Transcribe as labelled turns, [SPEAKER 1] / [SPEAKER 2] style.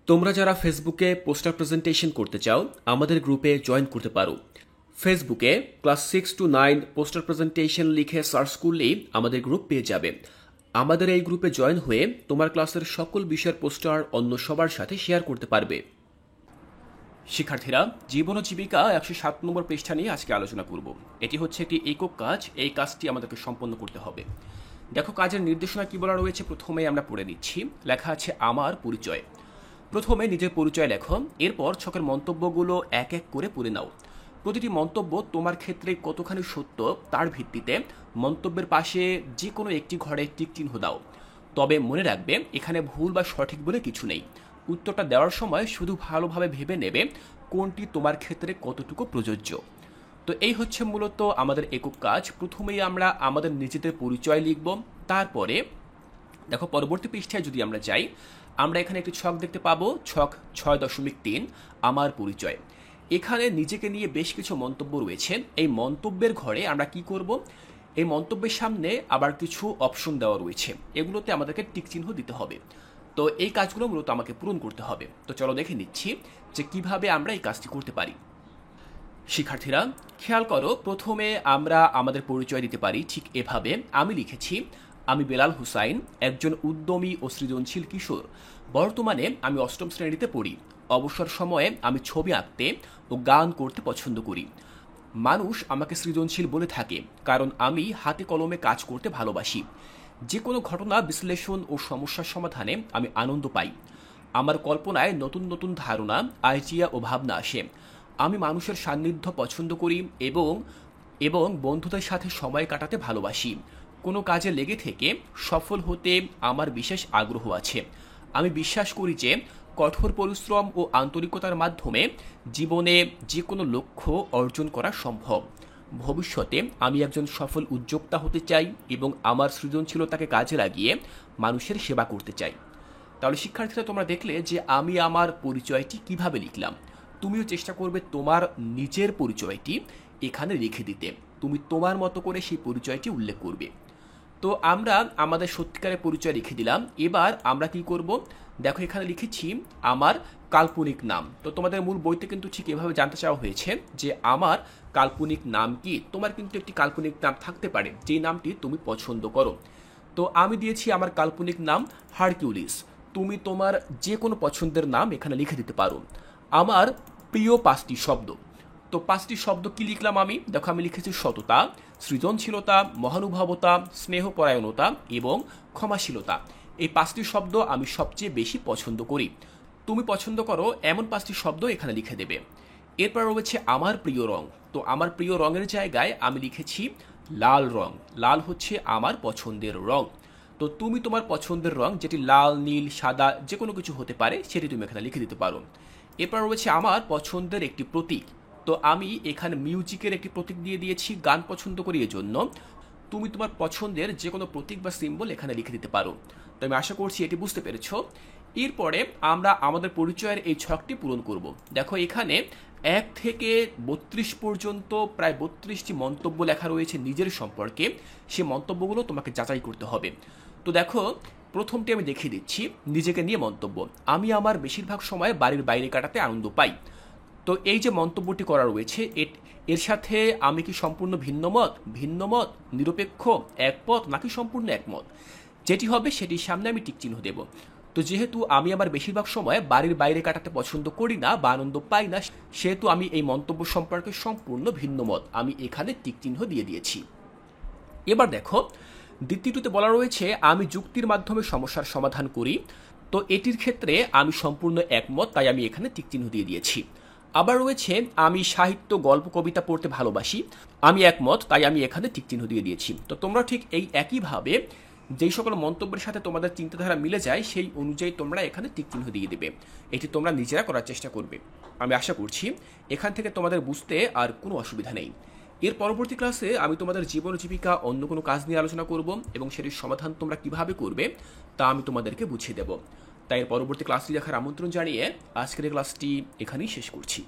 [SPEAKER 1] তোমরা যারা ফেসবুকে পোস্টার প্রেজেন্টেশন করতে চাও আমাদের গ্রুপে জয়েন করতে পারো। ফেসবুকে ক্লাস 6 to 9 পোস্টার প্রেজেন্টেশন লিখে সার্চ করলেই আমাদের গ্রুপ পেয়ে যাবে। আমাদের এই গ্রুপে জয়েন হয়ে তোমার ক্লাসের সকল বিষয়ের পোস্টার অন্য সবার সাথে শেয়ার করতে পারবে। শিক্ষার্থীরা, জীবন ও জীবিকা 107 নম্বর পৃষ্ঠা নিয়ে আজকে আলোচনা করব। এটি হচ্ছে একটি একক কাজ, এই কাজটি আমাদেরকে সম্পন্ন করতে হবে। দেখো কাজের নির্দেশনা কি বলা রয়েছে, প্রথমে আমরা পড়ে নিচ্ছি। লেখা আছে আমার পরিচয়। প্রথমে নিজের পরিচয় লেখো, এরপর ছকের মন্তব্যগুলো এক এক করে পড়ে নাও। প্রতিটি মন্তব্য তোমার ক্ষেত্রে কতখানি সত্য তার ভিত্তিতে মন্তব্যের পাশে যে কোনো একটি ঘরে টিক চিহ্ন দাও। তবে মনে রাখবে এখানে ভুল বা সঠিক বলে কিছু নেই। উত্তরটা দেওয়ার সময় শুধু ভালোভাবে ভেবে নেবে কোনটি তোমার ক্ষেত্রে কতটুকু প্রযোজ্য। তো এই হচ্ছে মূলত আমাদের একক কাজ। প্রথমেই আমরা আমাদের নিজেদের পরিচয় লিখব। তারপরে দেখো পরবর্তী পৃষ্ঠায় যদি আমরা যাই, আমরা এখানে একটি ছক দেখতে পাবো, ছক 6.3 আমার পরিচয়। এখানে নিজেকে নিয়ে বেশ কিছু মন্তব্য রয়েছে। এই মন্তব্যের ঘরে আমরা কি করব, এই মন্তব্যের সামনে আবার কিছু অপশন দেওয়া রয়েছে, এগুলোতে আমাদেরকে টিক চিহ্ন দিতে হবে। তো এই কাজগুলো মূলত আমাকে পূরণ করতে হবে। তো চলো দেখে নিচ্ছি যে কিভাবে আমরা এই কাজটি করতে পারি। শিক্ষার্থীরা খেয়াল করো, প্রথমে আমরা আমাদের পরিচয় দিতে পারি ঠিক এভাবে। আমি লিখেছি, আমি বেলাল হুসাইন, একজন উদ্যমী ও সৃজনশীল কিশোর। বর্তমানে আমি 8ম শ্রেণীতে পড়ি। অবসর সময়ে আমি ছবি আঁকতে ও গান করতে পছন্দ করি। মানুষ আমাকে সৃজনশীল বলে থাকে কারণ আমি হাতে কলমে কাজ করতে ভালোবাসি। যে কোনো ঘটনা বিশ্লেষণ ও সমস্যার সমাধানে আমি আনন্দ পাই। আমার কল্পনায় নতুন নতুন ধারণা, আইডিয়া ও ভাবনা আসে। আমি মানুষের সান্নিধ্য পছন্দ করি এবং বন্ধুদের সাথে সময় কাটাতে ভালোবাসি। কোনো কাজে লেগে থেকে সফল হতে আমার বিশেষ আগ্রহ আছে। আমি বিশ্বাস করি যে কঠোর পরিশ্রম ও আন্তরিকতার মাধ্যমে জীবনে যে কোনো লক্ষ্য অর্জন করা সম্ভব। ভবিষ্যতে আমি একজন সফল উদ্যোক্তা হতে চাই এবং আমার সৃজনশীলতাকে কাজে লাগিয়ে মানুষের সেবা করতে চাই। তাহলে শিক্ষার্থীরা, তোমরা দেখলে যে আমি আমার পরিচয়টি কিভাবে লিখলাম। তুমিও চেষ্টা করবে তোমার নিজের পরিচয়টি এখানে লিখে দিতে। তুমি তোমার মতো করে সেই পরিচয়টি উল্লেখ করবে। তো আমরা আমাদের সত্যিকারের পরিচয় লিখে দিলাম। এবার আমরা কি করব, দেখো এখানে লিখেছি আমার কাল্পনিক নাম। তো তোমাদের মূল বইতে কিন্তু ঠিক এভাবে জানতে চাওয়া হয়েছে যে আমার কাল্পনিক নাম কি। তোমার কিন্তু একটি কাল্পনিক নাম থাকতে পারে যে নামটি তুমি পছন্দ করো। তো আমি দিয়েছি আমার কাল্পনিক নাম হারকিউলিস। তুমি তোমার যে কোনো পছন্দের নাম এখানে লিখে দিতে পারো। আমার প্রিয় 5টি শব্দ। তো 5টি শব্দ কি লিখলাম আমি, দেখো আমি লিখেছি সততা, সৃজনশীলতা, মহানুভবতা, স্নেহপরায়ণতা এবং ক্ষমাশীলতা। এই 5টি শব্দ আমি সবচেয়ে বেশি পছন্দ করি। তুমি পছন্দ করো এমন 5টি শব্দ এখানে লিখে দেবে। এরপর রয়েছে আমার প্রিয় রং। তো আমার প্রিয় রঙের জায়গায় আমি লিখেছি লাল রং। লাল হচ্ছে আমার পছন্দের রং। তো তুমি তোমার পছন্দের রং, যেটি লাল, নীল, সাদা যে কোনো কিছু হতে পারে, সেটি তুমি এখানে লিখে দিতে পারো। এরপর রয়েছে আমার পছন্দের একটি প্রতীক। তো আমি এখানে মিউজিকের একটি প্রতীক দিয়ে দিয়েছি, গান পছন্দ করি এজন্য। তুমি তোমার পছন্দের যে কোনো প্রতীক বা সিম্বল এখানে লিখে দিতে পারো। তো আমি আশা করছি এটি বুঝতে পেরেছ। এরপরে আমরা আমাদের পরিচয়ের এই ছকটি পূরণ করব। দেখো এখানে 1 থেকে 32 পর্যন্ত প্রায় 32টি মন্তব্য লেখা রয়েছে নিজের সম্পর্কে। সে মন্তব্যগুলো তোমাকে যাচাই করতে হবে। তো দেখো প্রথমটি আমি দেখিয়ে দিচ্ছি, নিজেকে নিয়ে মন্তব্য। আমি আমার বেশিরভাগ সময় বাড়ির বাইরে কাটাতে আনন্দ পাই। তো এই যে মন্তব্যটি করা রয়েছে এর সাথে আমি কি সম্পূর্ণ ভিন্নমত, নিরপেক্ষ, একমত নাকি সম্পূর্ণ একমত, যেটি হবে সেটির সামনে আমি টিক চিহ্ন দেব। তো যেহেতু আমি আমার বেশিরভাগ সময় বাড়ির বাইরে কাটাতে পছন্দ করি না বা আনন্দ পাই না, সেহেতু আমি এই মন্তব্য সম্পর্কে সম্পূর্ণ ভিন্নমত, আমি এখানে টিক চিহ্ন দিয়ে দিয়েছি। এবার দেখো দ্বিতীয়টিতে বলা রয়েছে আমি যুক্তির মাধ্যমে সমস্যার সমাধান করি। তো এটির ক্ষেত্রে আমি সম্পূর্ণ একমত, তাই আমি এখানে টিক চিহ্ন দিয়ে দিয়েছি। আবার রয়েছে আমি সাহিত্য, গল্প, কবিতা পড়তে ভালোবাসি। আমি একমত, তাই আমি এখানে টিক চিহ্ন দিয়ে দিয়েছি। তো তোমরা ঠিক এই একইভাবে যেই সকল মন্তব্যের সাথে তোমাদের চিন্তাধারা মিলে যায় সেই অনুযায়ী তোমরা এখানে টিক চিহ্ন দিয়ে দেবে। এটি তোমরা নিজেরা করার চেষ্টা করবে। আমি আশা করছি এখান থেকে তোমাদের বুঝতে আর কোনো অসুবিধা নেই। এর পরবর্তী ক্লাসে আমি তোমাদের জীবন জীবিকা অন্য কোনো কাজ নিয়ে আলোচনা করব এবং সেটির সমাধান তোমরা কিভাবে করবে তা আমি তোমাদেরকে বুঝিয়ে দেব। তাই এর পরবর্তী ক্লাসটি দেখার আমন্ত্রণ জানিয়ে আজকের এই ক্লাসটি এখানেই শেষ করছি।